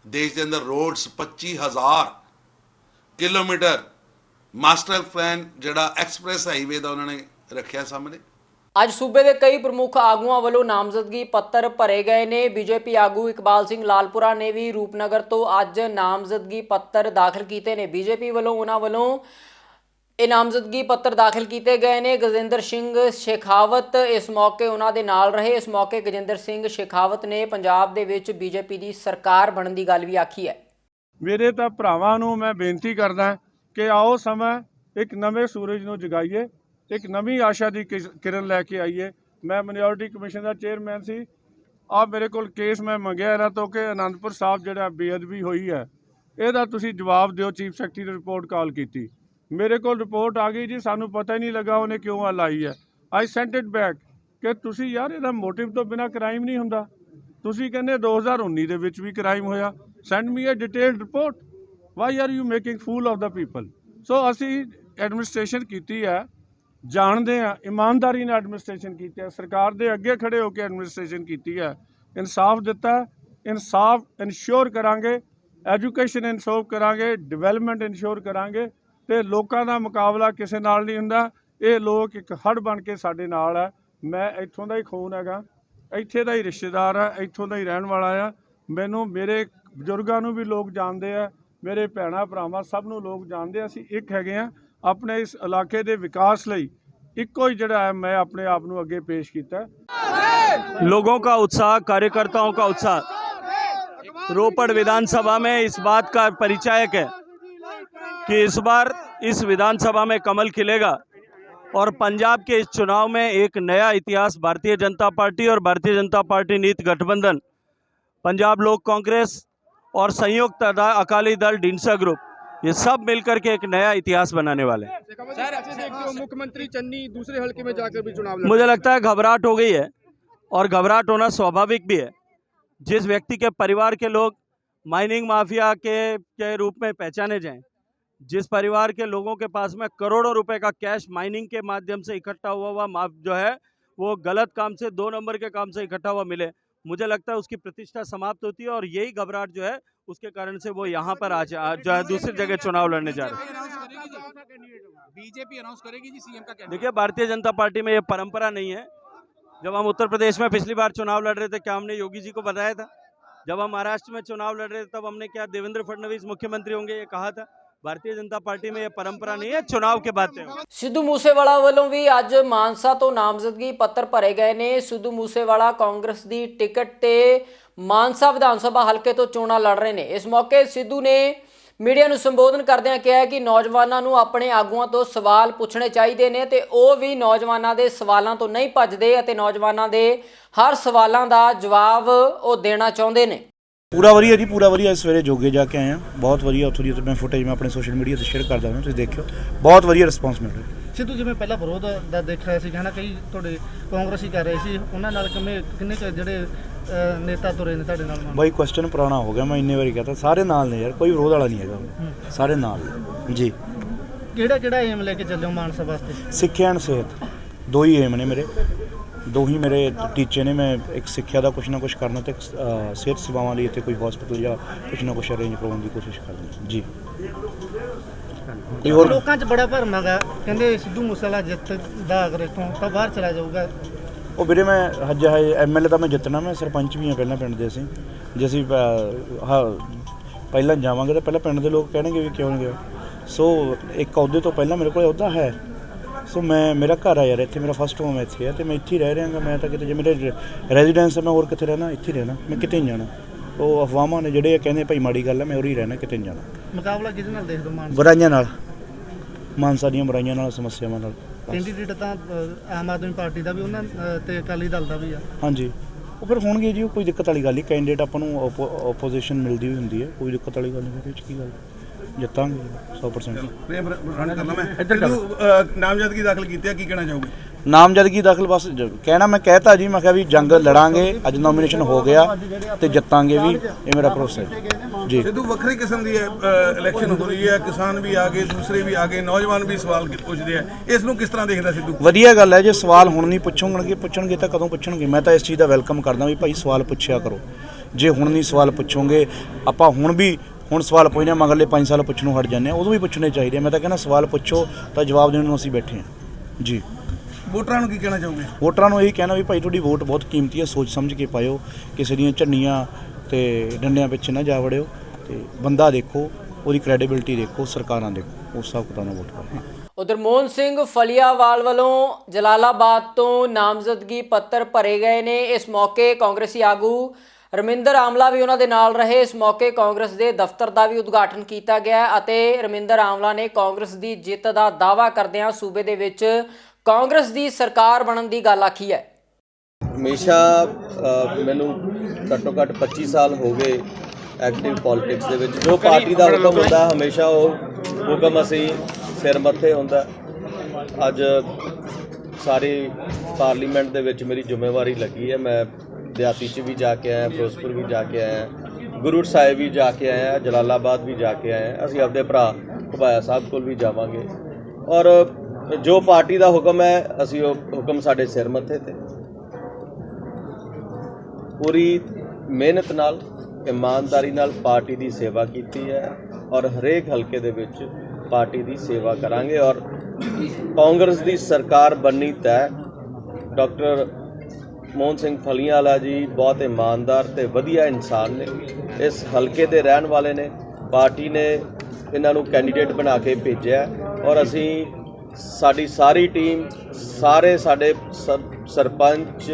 ਦੇਸ਼ ਦੇ ਅੰਦਰ ਰੋਡਸ 25,000 ਕਿਲੋਮੀਟਰ ਮਾਸਟਰ ਪਲਾਨ ਜਿਹੜਾ ਐਕਸਪ੍ਰੈਸ ਹਾਈਵੇ ਦਾ ਉਹਨਾਂ ਨੇ ਰੱਖਿਆ ਸਾਹਮਣੇ। ਅੱਜ ਸੂਬੇ ਦੇ ਕਈ ਪ੍ਰਮੁੱਖ ਆਗੂਆਂ ਵੱਲੋਂ ਨਾਮਜ਼ਦਗੀ ਪੱਤਰ ਭਰੇ ਗਏ ਨੇ। ਬੀਜੇਪੀ ਆਗੂ ਇਕਬਾਲ ਸਿੰਘ ਲਾਲਪੁਰਾ ਨੇ ਵੀ ਰੂਪਨਗਰ ਤੋਂ ਅੱਜ ਨਾਮਜ਼ਦਗੀ ਪੱਤਰ ਦਾਖਲ ਕੀਤੇ ਨੇ। ਬੀਜੇਪੀ ਵੱਲੋਂ ਉਹਨਾਂ ਵੱਲੋਂ ਇਹ ਨਾਮਜ਼ਦਗੀ ਪੱਤਰ ਦਾਖਲ ਕੀਤੇ ਗਏ ਨੇ। ਗਜਿੰਦਰ ਸਿੰਘ ਸ਼ੇਖਾਵਤ ਇਸ ਮੌਕੇ ਉਹਨਾਂ ਦੇ ਨਾਲ ਰਹੇ। ਇਸ ਮੌਕੇ ਗਜਿੰਦਰ ਸਿੰਘ ਸ਼ੇਖਾਵਤ ਨੇ ਪੰਜਾਬ ਦੇ ਵਿੱਚ ਬੀਜੇਪੀ ਦੀ ਸਰਕਾਰ ਬਣਨ ਦੀ ਗੱਲ ਵੀ ਆਖੀ ਹੈ। ਮੇਰੇ ਤਾਂ ਭਰਾਵਾਂ ਨੂੰ ਮੈਂ ਬੇਨਤੀ ਕਰਦਾ ਕਿ ਆਓ ਸਮਾਂ ਇੱਕ ਨਵੇਂ ਸੂਰਜ ਨੂੰ ਜਗਾਈਏ, ਇੱਕ ਨਵੀਂ ਆਸ਼ਾ ਦੀ ਕਿਰਨ ਲੈ ਕੇ ਆਈਏ। ਮੈਂ ਮਾਈਨੋਰਿਟੀ ਕਮਿਸ਼ਨ ਦਾ ਚੇਅਰਮੈਨ ਸੀ। ਆ ਮੇਰੇ ਕੋਲ ਕੇਸ ਮੈਂ ਮੰਗਿਆ ਇਹਨਾਂ ਤੋਂ ਕਿ ਅਨੰਦਪੁਰ ਸਾਹਿਬ ਜਿਹੜਾ ਬੇਅਦਬੀ ਹੋਈ ਹੈ ਇਹਦਾ ਤੁਸੀਂ ਜਵਾਬ ਦਿਓ। ਚੀਫ ਸੈਕਟਰੀ ਨੇ ਰਿਪੋਰਟ ਕਾਲ ਕੀਤੀ, ਮੇਰੇ ਕੋਲ ਰਿਪੋਰਟ ਆ ਗਈ ਜੀ, ਸਾਨੂੰ ਪਤਾ ਹੀ ਨਹੀਂ ਲੱਗਾ ਉਹਨੇ ਕਿਉਂ ਆ ਲਾਈ ਹੈ। ਆਈ ਸੈਂਟ ਇਟ ਬੈਕ ਕਿ ਤੁਸੀਂ ਯਾਰ ਇਹਦਾ ਮੋਟਿਵ ਤੋਂ ਬਿਨਾਂ ਕ੍ਰਾਈਮ ਨਹੀਂ ਹੁੰਦਾ। ਤੁਸੀਂ ਕਹਿੰਦੇ 2019 ਦੇ ਵਿੱਚ ਵੀ ਕ੍ਰਾਈਮ ਹੋਇਆ। Send me a detailed report. Why are you making fool of the people. So ਅਸੀਂ ਐਡਮਿਨਿਸਟ੍ਰੇਸ਼ਨ ਕੀਤੀ ਹੈ, ਜਾਣਦੇ ਹਾਂ ਇਮਾਨਦਾਰੀ ਨਾਲ ਐਡਮਿਨਿਸਟ੍ਰੇਸ਼ਨ ਕੀਤੀ ਹੈ। ਸਰਕਾਰ ਦੇ ਅੱਗੇ ਖੜੇ ਹੋ ਕੇ ਐਡਮਿਨਿਸਟ੍ਰੇਸ਼ਨ ਕੀਤੀ ਹੈ। ਇਨਸਾਫ ਦਿੱਤਾ, ਇਨਸਾਫ ਇਨਸ਼ੋਰ ਕਰਾਂਗੇ, ਐਜੂਕੇਸ਼ਨ ਇਨਸ਼ੋਰ ਕਰਾਂਗੇ, ਡਿਵੈਲਪਮੈਂਟ ਇਨਸ਼ੋਰ ਕਰਾਂਗੇ ਤੇ ਲੋਕਾਂ ਦਾ ਮੁਕਾਬਲਾ ਕਿਸੇ ਨਾਲ ਨਹੀਂ ਹੁੰਦਾ। ਇਹ ਲੋਕ ਇੱਕ ਹੜ ਬਣ ਕੇ ਸਾਡੇ ਨਾਲ ਹੈ। ਮੈਂ ਇੱਥੋਂ ਦਾ ਹੀ ਖੂਨ ਹੈਗਾ, ਇੱਥੇ ਦਾ ਹੀ ਰਿਸ਼ਤੇਦਾਰ ਹੈ, ਇੱਥੋਂ ਦਾ ਹੀ ਰਹਿਣ ਵਾਲਾ ਆ। ਮੈਨੂੰ ਮੇਰੇ ਬਜ਼ੁਰਗਾਂ ਨੂੰ ਵੀ ਲੋਕ ਜਾਣਦੇ ਆ, ਮੇਰੇ ਭੈਣਾਂ ਭਰਾਵਾਂ ਸਭ ਨੂੰ ਲੋਕ ਜਾਣਦੇ ਆ। ਅਸੀਂ ਇੱਕ ਹੈਗੇ ਆ। ਆਪਣੇ ਇਸ ਇਲਾਕੇ ਦੇ ਵਿਕਾਸ ਲਈ ਇੱਕੋ ਹੀ ਜਿਹੜਾ है मैं अपने आप ਨੂੰ ਅੱਗੇ पेश ਕੀਤਾ। लोगों का उत्साह, कार्यकर्ताओं का उत्साह रोपड़ विधानसभा में इस बात का परिचायक है कि इस बार इस विधानसभा में कमल खिलेगा और पंजाब के इस चुनाव में एक नया इतिहास भारतीय जनता पार्टी और भारतीय जनता पार्टी नीति गठबंधन, पंजाब लोक कांग्रेस और संयुक्त अकाली दल ढींडसा ग्रुप, ये सब मिलकर के एक नया इतिहास बनाने वाले हैं। मुख्यमंत्री चन्नी दूसरे हल्के में जाकर भी चुनाव मुझे लगता है घबराहट हो गई है और घबराहट होना स्वाभाविक भी है। जिस व्यक्ति के परिवार के लोग माइनिंग माफिया के रूप में पहचाने जाएं, जिस परिवार के लोगों के पास में करोड़ों रुपए का कैश माइनिंग के माध्यम से इकट्ठा हुआ जो है वो गलत काम से, 2 नंबर के काम से इकट्ठा हुआ मिले, मुझे लगता है उसकी प्रतिष्ठा समाप्त होती है और यही घबराहट जो है उसके कारण से वो यहाँ पर आज जो है दूसरी जगह चुनाव लड़ने जा रहे हैं। बीजेपी अनाउंस करेगी जी सीएम का कैंडिडेट। देखिए, भारतीय जनता पार्टी में ये परंपरा नहीं है। जब हम उत्तर प्रदेश में पिछली बार चुनाव लड़ रहे थे, क्या हमने योगी जी को बताया था? जब हम महाराष्ट्र में चुनाव लड़ रहे थे तब हमने क्या देवेंद्र फडणवीस मुख्यमंत्री होंगे ये कहा था? भारतीय जनता पार्टी में ये परंपरा नहीं है चुनाव के बाद तय हो। ਸਿੱਧੂ ਮੂਸੇਵਾਲਾ ਵੱਲੋਂ ਵੀ ਅੱਜ ਮਾਨਸਾ ਤੋਂ ਨਾਮਜ਼ਦਗੀ ਪੱਤਰ ਭਰੇ ਗਏ ਨੇ। ਸਿੱਧੂ ਮੂਸੇਵਾਲਾ ਕਾਂਗਰਸ ਦੀ ਟਿਕਟ ਤੇ ਮਾਨਸਾ ਵਿਧਾਨ ਸਭਾ ਹਲਕੇ ਤੋਂ ਚੋਣਾਂ ਲੜ ਰਹੇ ਨੇ। ਇਸ ਮੌਕੇ ਸਿੱਧੂ ਨੇ ਮੀਡੀਆ ਨੂੰ ਸੰਬੋਧਨ ਕਰਦਿਆਂ ਕਿਹਾ ਕਿ ਨੌਜਵਾਨਾਂ ਨੂੰ ਆਪਣੇ ਆਗੂਆਂ ਤੋਂ ਸਵਾਲ ਪੁੱਛਣੇ ਚਾਹੀਦੇ ਨੇ ਤੇ ਉਹ ਵੀ ਨੌਜਵਾਨਾਂ ਦੇ ਸਵਾਲਾਂ ਤੋਂ ਨਹੀਂ ਭੱਜਦੇ ਅਤੇ ਨੌਜਵਾਨਾਂ ਦੇ ਹਰ ਸਵਾਲਾਂ ਦਾ ਜਵਾਬ ਉਹ ਦੇਣਾ ਚਾਹੁੰਦੇ ਨੇ। ਪੂਰਾ ਵਧੀਆ ਜੀ, ਪੂਰਾ ਵਧੀਆ। ਸਵੇਰੇ ਜੋਗੇ ਜਾ ਕੇ ਆਏ ਹਾਂ, ਬਹੁਤ ਵਧੀਆ। ਉੱਥੋਂ ਦੀ ਮੈਂ ਫੁਟੇਜ ਮੈਂ ਆਪਣੇ ਸੋਸ਼ਲ ਮੀਡੀਆ ਤੇ ਸ਼ੇਅਰ ਕਰਦਾ ਹਾਂ, ਤੁਸੀਂ ਦੇਖਿਓ, ਬਹੁਤ ਵਧੀਆ ਰਿਸਪੌਂਸ ਮਿਲ ਰਿਹਾ। ਸਿੱਧੂ ਜਿਵੇਂ ਪਹਿਲਾਂ ਵਿਰੋਧ ਦਾ ਦੇਖ ਰਿਹਾ ਸੀ, ਕਹਿਣਾ ਕਈ ਤੁਹਾਡੇ ਕਾਂਗਰਸੀ ਕਰ ਰਹੇ ਸੀ, ਉਹਨਾਂ ਨਾਲ ਕਿੰਨੇ ਜਿਹੜੇ ਨੇਤਾ ਤੁਰੇ ਨੇ ਤੁਹਾਡੇ ਨਾਲ? ਬਾਈ ਕੁਐਸਚਨ ਪੁਰਾਣਾ ਹੋ ਗਿਆ, ਮੈਂ ਇੰਨੇ ਵਾਰੀ ਕਹਤਾ, ਸਾਰੇ ਨਾਲ ਨੇ ਯਾਰ, ਕੋਈ ਵਿਰੋਧ ਵਾਲਾ ਨਹੀਂ ਹੈਗਾ, ਸਾਰੇ ਨਾਲ ਜੀ। ਕਿਹੜਾ ਏਮ ਲੈ ਕੇ ਚੱਲਿਓ ਮਾਨਸਾ ਵਾਸਤੇ? ਸਿੱਖਿਆ ਐਂਡ ਸਿਹਤ, ਦੋ ਹੀ ਏਮ ਨੇ ਮੇਰੇ, ਦੋ ਹੀ ਮੇਰੇ ਟੀਚੇ ਨੇ। ਮੈਂ ਇੱਕ ਸਿੱਖਿਆ ਦਾ ਕੁਛ ਨਾ ਕੁਛ ਕਰਨਾ ਤੇ ਸਿਹਤ ਸੇਵਾਵਾਂ ਲਈ ਇੱਥੇ ਕੋਈ ਹਸਪੀਟਲ ਜਾਂ ਕੁਛ ਨਾ ਕੁਛ ਅਰੇਂਜ ਕਰਵਾਉਣ ਦੀ ਕੋਸ਼ਿਸ਼ ਕਰਨੀ ਜੀ। ਹੋਰ ਲੋਕਾਂ 'ਚ ਬੜਾ ਭਰਮ ਹੈਗਾ, ਕਹਿੰਦੇ ਸਿੱਧੂ ਮੂਸੇਵਾਲਾ ਜਿੱਤ ਦਾ ਅਗਰ ਇੱਥੋਂ ਤਾਂ ਬਾਹਰ ਚਲਾ ਜਾਊਗਾ। ਉਹ ਵੀਰੇ ਮੈਂ ਹਜੇ ਐਮਐਲਏ ਤਾਂ ਮੈਂ ਜਿੱਤਣਾ, ਮੈਂ ਸਰਪੰਚ ਵੀ ਹਾਂ ਪਹਿਲਾਂ ਪਿੰਡ ਦੇ। ਅਸੀਂ ਜੇ ਅਸੀਂ ਪਹਿਲਾਂ ਜਾਵਾਂਗੇ ਤਾਂ ਪਹਿਲਾਂ ਪਿੰਡ ਦੇ ਲੋਕ ਕਹਿਣਗੇ ਵੀ ਕਿਉਂ ਨਹੀਂ ਗਏ। ਸੋ ਇੱਕ ਅਹੁਦੇ ਤੋਂ ਪਹਿਲਾਂ ਮੇਰੇ ਕੋਲ ਅਹੁਦਾ ਹੈ। ਸੋ ਮੇਰਾ ਘਰ ਆ ਯਾਰ, ਇੱਥੇ ਮੇਰਾ ਫਸਟ ਹੋਮ ਇੱਥੇ ਹੈ ਤੇ ਮੈਂ ਇੱਥੇ ਹੀ ਰਹਿ ਰਿਹਾਗਾ। ਮੈਂ ਤਾਂ ਕਿਤੇ ਜੇ ਮੇਰੇ ਰੈਜ਼ੀਡੈਂਸ ਹੈ, ਮੈਂ ਹੋਰ ਕਿੱਥੇ ਰਹਿਣਾ, ਇੱਥੇ ਰਹਿਣਾ, ਮੈਂ ਕਿਤੇ ਨਹੀਂ ਜਾਣਾ। ਉਹ ਅਫਵਾਹਾਂ ਨੇ ਜਿਹੜੇ ਕਹਿੰਦੇ ਭਾਈ ਮਾੜੀ ਗੱਲ ਹੈ, ਮੈਂ ਉਰੀ ਰਹਿਣਾ, ਕਿਤੇ ਨਹੀਂ ਜਾਣਾ। ਮੁਕਾਬਲਾ ਕਿਹਦੇ ਨਾਲ ਦੇਖਦੇ ਹੋ? ਬੁਰਾਈਆਂ ਨਾਲ, ਮਾਨਸਾ ਦੀਆਂ ਬੁਰਾਈਆਂ ਨਾਲ, ਸਮੱਸਿਆਵਾਂ ਨਾਲ। ਕੈਂਡੀਡੇਟ ਤਾਂ ਆਮ ਆਦਮੀ ਪਾਰਟੀ ਦਾ ਵੀ ਉਹਨਾਂ ਤੇ ਅਕਾਲੀ ਦਲ ਦਾ ਵੀ ਆ। ਹਾਂਜੀ, ਉਹ ਫਿਰ ਹੋਣਗੇ ਜੀ, ਉਹ ਕੋਈ ਦਿੱਕਤ ਵਾਲੀ ਗੱਲ ਨਹੀਂ। ਕੈਂਡੀਡੇਟ ਆਪਾਂ ਨੂੰ ਓਪੋਜੀਸ਼ਨ ਮਿਲਦੀ ਵੀ ਹੁੰਦੀ ਹੈ, ਕੋਈ ਦਿੱਕਤ ਵਾਲੀ ਗੱਲ ਨਹੀਂ। ਇਹਦੇ ਵਿੱਚ ਕੀ ਗੱਲ, ਜਿੱਤਾਂਗੇ 100%। ਨਾਮਜ਼ਦਗੀ ਦਾਖਲ ਕੀਤੀ ਹੈ, ਕੀ ਕਹਿਣਾ ਚਾਹੋਗੇ? ਨਾਮਜ਼ਦਗੀ ਦਾਖਲ ਬਸ ਕਹਿਣਾ ਮੈਂ ਕਹਿਤਾ ਜੀ, ਮੈਂ ਕਿਹਾ ਵੀ ਜੰਗ ਲੜਾਂਗੇ, ਅੱਜ ਨੋਮੀਨੇਸ਼ਨ ਹੋ ਗਿਆ ਤੇ ਜਿੱਤਾਂਗੇ ਵੀ, ਇਹ ਮੇਰਾ ਭਰੋਸਾ ਹੈ ਜੀ। ਸਿੱਧੂ ਵੱਖਰੀ ਕਿਸਮ ਦੀ ਇਲੈਕਸ਼ਨ ਹੋ ਰਹੀ ਹੈ, ਕਿਸਾਨ ਵੀ ਆ ਗਏ, ਦੂਸਰੇ ਵੀ ਆ ਗਏ, ਨੌਜਵਾਨ ਵੀ ਸਵਾਲ ਪੁੱਛਦੇ ਆ, ਇਸ ਨੂੰ ਕਿਸ ਤਰ੍ਹਾਂ ਦੇਖਦਾ ਸਿੱਧੂ? ਵਧੀਆ ਗੱਲ ਹੈ, ਜੇ ਸਵਾਲ ਹੁਣ ਨਹੀਂ ਪੁੱਛਣਗੇ ਤਾਂ ਕਦੋਂ ਪੁੱਛਣਗੇ? ਮੈਂ ਤਾਂ ਇਸ ਚੀਜ਼ ਦਾ ਵੈਲਕਮ ਕਰਦਾ ਵੀ ਭਾਈ ਸਵਾਲ ਪੁੱਛਿਆ ਕਰੋ। ਜੇ ਹੁਣ ਨਹੀਂ ਸਵਾਲ ਪੁੱਛੋਗੇ, ਆਪਾਂ ਹੁਣ ਸਵਾਲ ਪੁੱਛਦੇ ਮਗਰਲੇ 5 ਸਾਲ ਪੁੱਛਣੋਂ ਹਟ ਜਾਂਦੇ ਆ, ਉਦੋਂ ਵੀ ਪੁੱਛਣੇ ਚਾਹੀਦੇ। ਮੈਂ ਤਾਂ ਕਹਿੰਦਾ ਸਵਾਲ ਪੁੱਛੋ ਤਾਂ ਜਵਾਬ ਦੇਣ ਨੂੰ ਅਸੀਂ ਬੈਠੇ ਹਾਂ ਜੀ। ਵੋਟਰਾਂ ਨੂੰ ਕੀ ਕਹਿਣਾ ਚਾਹੋਗੇ? ਵੋਟਰਾਂ ਨੂੰ ਇਹੀ ਕਹਿਣਾ ਵੀ ਭਾਈ ਤੁਹਾਡੀ ਵੋਟ ਬਹੁਤ ਕੀਮਤੀ ਹੈ, ਸੋਚ ਸਮਝ ਕੇ ਪਾਇਓ, ਕਿਸੇ ਦੀਆਂ ਝੰਡੀਆਂ ਤੇ ਡੰਡਿਆਂ ਪਿੱਛੇ ਨਾ ਜਾ ਵੜਿਓ ਤੇ ਬੰਦਾ ਦੇਖੋ, ਉਹਦੀ ਕ੍ਰੈਡੀਬਿਲਿਟੀ ਦੇਖੋ, ਸਰਕਾਰਾਂ ਦੇਖੋ, ਉਸ ਹਿਸਾਬ ਕਿਤਾਬ ਨਾਲ ਵੋਟ ਕਰੋ। ਉਧਰ ਮੋਹਨ ਸਿੰਘ ਫਲੀਆਵਾਲ ਵੱਲੋਂ ਜਲਾਲਾਬਾਦ ਤੋਂ ਨਾਮਜ਼ਦਗੀ ਪੱਤਰ ਭਰੇ ਗਏ ਨੇ। ਇਸ ਮੌਕੇ ਕਾਂਗਰਸੀ ਆਗੂ ਰਮਿੰਦਰ ਆਮਲਾ ਵੀ ਉਹਨਾਂ ਦੇ ਨਾਲ ਰਹੇ। ਇਸ ਮੌਕੇ ਕਾਂਗਰਸ ਦੇ ਦਫ਼ਤਰ ਦਾ ਵੀ ਉਦਘਾਟਨ ਕੀਤਾ ਗਿਆ ਅਤੇ ਰਮਿੰਦਰ ਆਮਲਾ ਨੇ ਕਾਂਗਰਸ ਦੀ ਜਿੱਤ ਦਾ ਦਾਅਵਾ ਕਰਦਿਆਂ ਸੂਬੇ ਦੇ ਵਿੱਚ ਕਾਂਗਰਸ ਦੀ ਸਰਕਾਰ ਬਣਨ ਦੀ ਗੱਲ ਆਖੀ ਹੈ। ਹਮੇਸ਼ਾ ਮੈਨੂੰ ਘੱਟੋ ਘੱਟ 25 ਸਾਲ ਹੋ ਗਏ ਐਕਟਿਵ ਪੋਲਿਟਿਕਸ ਦੇ ਵਿੱਚ। ਜੋ ਪਾਰਟੀ ਦਾ ਹੁਕਮ ਹੁੰਦਾ ਹਮੇਸ਼ਾ ਉਹ ਹੁਕਮ ਅਸੀਂ ਸਿਰ ਮੱਥੇ ਹੁੰਦਾ। ਅੱਜ ਸਾਰੀ ਪਾਰਲੀਮੈਂਟ ਦੇ ਵਿੱਚ ਮੇਰੀ ਜ਼ਿੰਮੇਵਾਰੀ ਲੱਗੀ ਹੈ। ਮੈਂ ਦਿਹਾਤੀ 'ਚ ਵੀ ਜਾ ਕੇ ਆਇਆ, ਫਿਰੋਜ਼ਪੁਰ ਵੀ ਜਾ ਕੇ ਆਇਆ, ਗੁਰੂ ਸਾਹਿਬ ਵੀ ਜਾ ਕੇ ਆਇਆ, ਜਲਾਲਾਬਾਦ ਵੀ ਜਾ ਕੇ ਆਇਆ। ਅਸੀਂ ਆਪਦੇ ਭਰਾ ਘੁਬਾਇਆ ਸਾਹਿਬ ਕੋਲ ਵੀ ਜਾਵਾਂਗੇ ਔਰ ਜੋ ਪਾਰਟੀ ਦਾ ਹੁਕਮ ਹੈ ਅਸੀਂ ਉਹ ਹੁਕਮ ਸਾਡੇ ਸਿਰ ਮੱਥੇ ਤੇ ਪੂਰੀ ਮਿਹਨਤ ਨਾਲ, ਇਮਾਨਦਾਰੀ ਨਾਲ ਪਾਰਟੀ ਦੀ ਸੇਵਾ ਕੀਤੀ ਹੈ ਔਰ ਹਰੇਕ ਹਲਕੇ ਦੇ ਵਿੱਚ ਪਾਰਟੀ ਦੀ ਸੇਵਾ ਕਰਾਂਗੇ ਔਰ ਕਾਂਗਰਸ ਦੀ ਸਰਕਾਰ ਬਣਨੀ ਤੈਅ। ਡਾਕਟਰ ਮੋਹਨ ਸਿੰਘ ਫਲੀਆਵਾਲਾ ਜੀ ਬਹੁਤ ਇਮਾਨਦਾਰ ਤੇ ਵਧੀਆ ਇਨਸਾਨ ਨੇ, ਇਸ ਹਲਕੇ ਦੇ ਰਹਿਣ ਵਾਲੇ ਨੇ। ਪਾਰਟੀ ਨੇ ਇਹਨਾਂ ਨੂੰ ਕੈਂਡੀਡੇਟ ਬਣਾ ਕੇ ਭੇਜਿਆ ਔਰ ਅਸੀਂ ਸਾਡੀ ਸਾਰੀ ਟੀਮ, ਸਾਰੇ ਸਾਡੇ ਸਰਪੰਚ,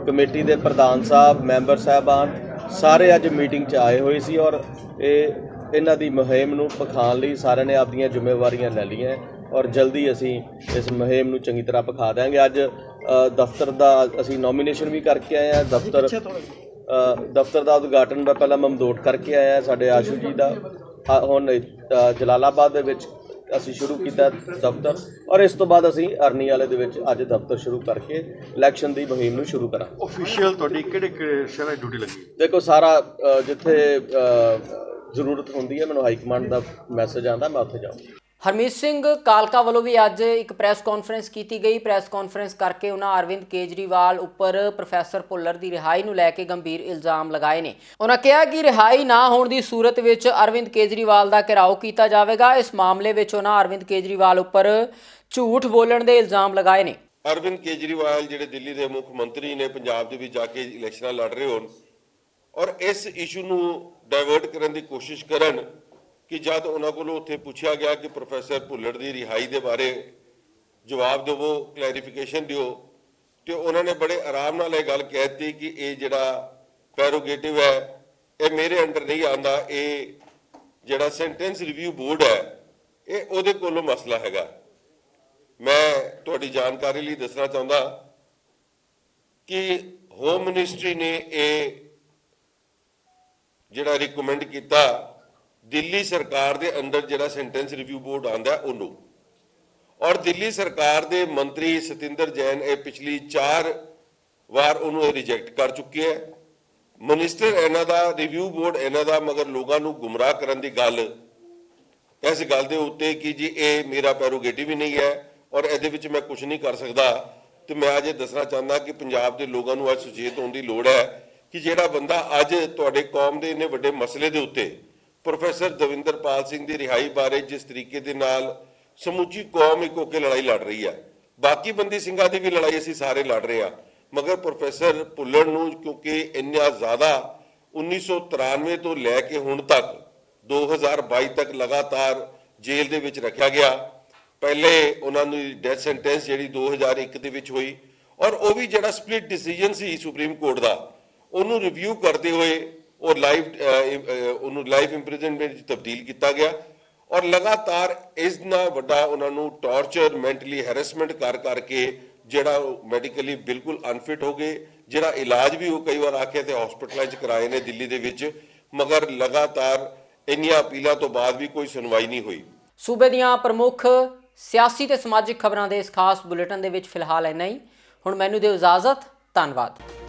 ਕਮੇਟੀ ਦੇ ਪ੍ਰਧਾਨ ਸਾਹਿਬ, ਮੈਂਬਰ ਸਾਹਿਬਾਨ ਸਾਰੇ ਅੱਜ ਮੀਟਿੰਗ 'ਚ ਆਏ ਹੋਏ ਸੀ ਔਰ ਇਹਨਾਂ ਦੀ ਮੁਹਿੰਮ ਨੂੰ ਭਖਾਉਣ ਲਈ ਸਾਰਿਆਂ ਨੇ ਆਪਣੀਆਂ ਜ਼ਿੰਮੇਵਾਰੀਆਂ ਲੈ ਲਈਆਂ ਔਰ ਜਲਦੀ ਅਸੀਂ ਇਸ ਮੁਹਿੰਮ ਨੂੰ ਚੰਗੀ ਤਰ੍ਹਾਂ ਭਖਾ ਦਿਆਂਗੇ। ਅੱਜ ਦਫ਼ਤਰ ਦਾ ਅਸੀਂ ਨੋਮੀਨੇਸ਼ਨ ਵੀ ਕਰਕੇ ਆਏ ਹਾਂ। ਦਫ਼ਤਰ ਦਾ ਉਦਘਾਟਨ ਦਾ ਪਹਿਲਾਂ ਮਮਦੋਟ ਕਰਕੇ ਆਏ ਹਾਂ ਸਾਡੇ ਆਸ਼ੂ ਜੀ ਦਾ। ਹੁਣ ਜਲਾਲਾਬਾਦ ਦੇ ਵਿੱਚ ਅਸੀਂ ਸ਼ੁਰੂ ਕੀਤਾ ਦਫ਼ਤਰ ਔਰ ਇਸ ਤੋਂ ਬਾਅਦ ਅਸੀਂ ਅਰਨੀ ਵਾਲੇ ਦੇ ਵਿੱਚ ਅੱਜ ਦਫ਼ਤਰ ਸ਼ੁਰੂ ਕਰਕੇ ਇਲੈਕਸ਼ਨ ਦੀ ਮੁਹਿੰਮ ਨੂੰ ਸ਼ੁਰੂ ਕਰਾਂਗੇ। ਆਫੀਸ਼ੀਅਲ ਤੁਹਾਡੀ ਕਿਹੜੇ ਸ਼ਹਿਰਾਂ 'ਚ ਡਿਊਟੀ ਲੱਗੀ? ਦੇਖੋ ਸਾਰਾ ਜਿੱਥੇ ਜ਼ਰੂਰਤ ਹੁੰਦੀ ਹੈ ਮੈਨੂੰ ਹਾਈ ਕਮਾਂਡ ਦਾ ਮੈਸੇਜ ਆਉਂਦਾ, ਮੈਂ ਉੱਥੇ ਜਾਊਂਗਾ। ਹਰਮੀਤ ਸਿੰਘ ਕਾਲਕਾ ਵੱਲੋਂ ਵੀ ਅੱਜ ਇੱਕ ਪ੍ਰੈਸ ਕਾਨਫਰੰਸ ਕੀਤੀ ਗਈ। ਪ੍ਰੈਸ ਕਾਨਫਰੰਸ ਕਰਕੇ ਉਹਨਾਂ ਅਰਵਿੰਦ ਕੇਜਰੀਵਾਲ ਉੱਪਰ ਪ੍ਰੋਫੈਸਰ ਭੁੱਲਰ ਦੀ ਰਿਹਾਈ ਨੂੰ ਲੈ ਕੇ ਗੰਭੀਰ ਇਲਜ਼ਾਮ ਲਗਾਏ ਨੇ। ਉਹਨਾਂ ਕਿਹਾ ਕਿ ਰਿਹਾਈ ਨਾ ਹੋਣ ਦੀ ਸੂਰਤ ਵਿੱਚ ਅਰਵਿੰਦ ਕੇਜਰੀਵਾਲ ਦਾ ਘਿਰਾਓ ਕੀਤਾ ਜਾਵੇਗਾ। ਇਸ ਮਾਮਲੇ ਵਿੱਚ ਉਹਨਾਂ ਅਰਵਿੰਦ ਕੇਜਰੀਵਾਲ ਉੱਪਰ ਝੂਠ ਬੋਲਣ ਦੇ ਇਲਜ਼ਾਮ ਲਗਾਏ ਨੇ। ਅਰਵਿੰਦ ਕੇਜਰੀਵਾਲ ਜਿਹੜੇ ਦਿੱਲੀ ਦੇ ਮੁੱਖ ਮੰਤਰੀ ਨੇ, ਪੰਜਾਬ ਦੇ ਵਿੱਚ ਜਾ ਕੇ ਇਲੈਕਸ਼ਨਾਂ ਲੜ ਰਹੇ ਹੋਣ ਔਰ ਇਸ ਇਸ਼ੂ ਨੂੰ ਡਾਇਵਰਟ ਕਰਨ ਦੀ ਕੋਸ਼ਿਸ਼ ਕਰਨ ਕਿ ਜਦ ਉਹਨਾਂ ਕੋਲੋਂ ਉੱਥੇ ਪੁੱਛਿਆ ਗਿਆ ਕਿ ਪ੍ਰੋਫੈਸਰ ਭੁੱਲਰ ਦੀ ਰਿਹਾਈ ਦੇ ਬਾਰੇ ਜਵਾਬ ਦਿਓ, ਕਲੈਰੀਫਿਕੇਸ਼ਨ ਦਿਓ, ਤੇ ਉਹਨਾਂ ਨੇ ਬੜੇ ਆਰਾਮ ਨਾਲ ਇਹ ਗੱਲ ਕਹਿ ਦਿੱਤੀ ਕਿ ਇਹ ਜਿਹੜਾ ਪੈਰੋਗੇਟਿਵ ਹੈ ਇਹ ਮੇਰੇ ਅੰਡਰ ਨਹੀਂ ਆਉਂਦਾ, ਇਹ ਜਿਹੜਾ ਸੈਂਟੈਂਸ ਰਿਵਿਊ ਬੋਰਡ ਹੈ ਇਹ ਉਹਦੇ ਕੋਲੋਂ ਮਸਲਾ ਹੈਗਾ। ਮੈਂ ਤੁਹਾਡੀ ਜਾਣਕਾਰੀ ਲਈ ਦੱਸਣਾ ਚਾਹੁੰਦਾ ਕਿ ਹੋਮ ਮਿਨਿਸਟਰੀ ਨੇ ਇਹ ਜਿਹੜਾ ਰਿਕਮੈਂਡ ਕੀਤਾ ਦਿੱਲੀ ਸਰਕਾਰ ਦੇ ਅੰਡਰ ਜਿਹੜਾ ਸੈਂਟੈਂਸ ਰਿਵਿਊ ਬੋਰਡ ਆਂਦਾ ਉਹਨੂੰ, ਔਰ ਦਿੱਲੀ ਸਰਕਾਰ ਦੇ ਮੰਤਰੀ ਸਤਿੰਦਰ ਜੈਨ ਇਹ ਪਿਛਲੀ 4 ਵਾਰ ਉਹਨੂੰ ਇਹ ਰਿਜੈਕਟ ਕਰ ਚੁੱਕੇ ਹੈ। ਮਿਨਿਸਟਰ ਇਹਨਾਂ ਦਾ, ਰਿਵਿਊ ਬੋਰਡ ਇਹਨਾਂ ਦਾ, ਮਗਰ ਲੋਕਾਂ ਨੂੰ ਗੁੰਮਰਾਹ ਕਰਨ ਦੀ ਗੱਲ ਇਸ ਗੱਲ ਦੇ ਉੱਤੇ ਕਿ ਜੀ ਇਹ ਮੇਰਾ ਪੈਰੋਗੇਟਿਵ ਹੀ ਨਹੀਂ ਹੈ ਔਰ ਇਹਦੇ ਵਿੱਚ ਮੈਂ ਕੁਝ ਨਹੀਂ ਕਰ ਸਕਦਾ। ਤੇ ਮੈਂ ਅੱਜ ਇਹ ਦੱਸਣਾ ਚਾਹੁੰਦਾ ਕਿ ਪੰਜਾਬ ਦੇ ਲੋਕਾਂ ਨੂੰ ਅੱਜ ਸੁਚੇਤ ਹੋਣ ਦੀ ਲੋੜ ਹੈ ਕਿ ਜਿਹੜਾ ਬੰਦਾ ਅੱਜ ਤੁਹਾਡੇ ਕੌਮ ਦੇ ਇੰਨੇ ਵੱਡੇ ਮਸਲੇ ਦੇ ਉੱਤੇ ਪ੍ਰੋਫੈਸਰ ਦਵਿੰਦਰਪਾਲ ਸਿੰਘ ਦੀ ਰਿਹਾਈ ਬਾਰੇ ਜਿਸ ਤਰੀਕੇ ਦੇ ਨਾਲ ਸਮੁੱਚੀ ਕੌਮ ਇੱਕ ਹੋ ਕੇ ਲੜਾਈ ਲੜ ਰਹੀ ਹੈ, ਬਾਕੀ ਬੰਦੀ ਸਿੰਘਾਂ ਦੀ ਵੀ ਲੜਾਈ ਅਸੀਂ ਸਾਰੇ ਲੜ ਰਹੇ ਹਾਂ, ਮਗਰ ਪ੍ਰੋਫੈਸਰ ਭੁੱਲਰ ਨੂੰ ਕਿਉਂਕਿ ਇੰਨਾ ਜ਼ਿਆਦਾ 1993 ਤੋਂ ਲੈ ਕੇ ਹੁਣ ਤੱਕ 2022 ਤੱਕ ਲਗਾਤਾਰ ਜੇਲ੍ਹ ਦੇ ਵਿੱਚ ਰੱਖਿਆ ਗਿਆ। ਪਹਿਲੇ ਉਹਨਾਂ ਨੂੰ ਡੈਥ ਸੈਂਟੈਂਸ ਜਿਹੜੀ 2001 ਦੇ ਵਿੱਚ ਹੋਈ ਔਰ ਉਹ ਵੀ ਜਿਹੜਾ ਸਪਲਿਟ ਡਿਸੀਜਨ ਸੀ ਸੁਪਰੀਮ ਕੋਰਟ ਦਾ, ਉਹਨੂੰ ਰਿਵਿਊ ਕਰਦੇ ਹੋਏ ਉਹ ਉਹਨੂੰ ਲਾਈਫ ਇੰਪ੍ਰਿਜ਼ਨਮੈਂਟ ਵਿੱਚ ਤਬਦੀਲ ਕੀਤਾ ਗਿਆ ਔਰ ਲਗਾਤਾਰ ਇਸ ਨਾਲ ਵੱਡਾ ਉਹਨਾਂ ਨੂੰ ਟਾਰਚਰ, ਮੈਂਟਲੀ ਹੈਰੈਸਮੈਂਟ ਕਰ ਕਰਕੇ ਜਿਹੜਾ ਮੈਡੀਕਲੀ ਬਿਲਕੁਲ ਅਨਫਿਟ ਹੋ ਗਏ, ਜਿਹੜਾ ਇਲਾਜ ਵੀ ਉਹ ਕਈ ਵਾਰ ਆਖਿਆ ਤੇ ਹਸਪਤਾਲਾਂ 'ਚ ਕਰਾਏ ਨੇ ਦਿੱਲੀ ਦੇ ਵਿੱਚ, ਮਗਰ ਲਗਾਤਾਰ ਇੰਨੀਆਂ ਅਪੀਲਾਂ ਤੋਂ ਬਾਅਦ ਵੀ ਕੋਈ ਸੁਣਵਾਈ ਨਹੀਂ ਹੋਈ। ਸੂਬੇ ਦੀਆਂ ਪ੍ਰਮੁੱਖ ਸਿਆਸੀ ਤੇ ਸਮਾਜਿਕ ਖਬਰਾਂ ਦੇ ਇਸ ਖਾਸ ਬੁਲੇਟਿਨ ਦੇ ਵਿੱਚ ਫਿਲਹਾਲ ਇੰਨਾ ਹੀ। ਹੁਣ ਮੈਨੂੰ ਦਿਓ ਇਜਾਜ਼ਤ। ਧੰਨਵਾਦ।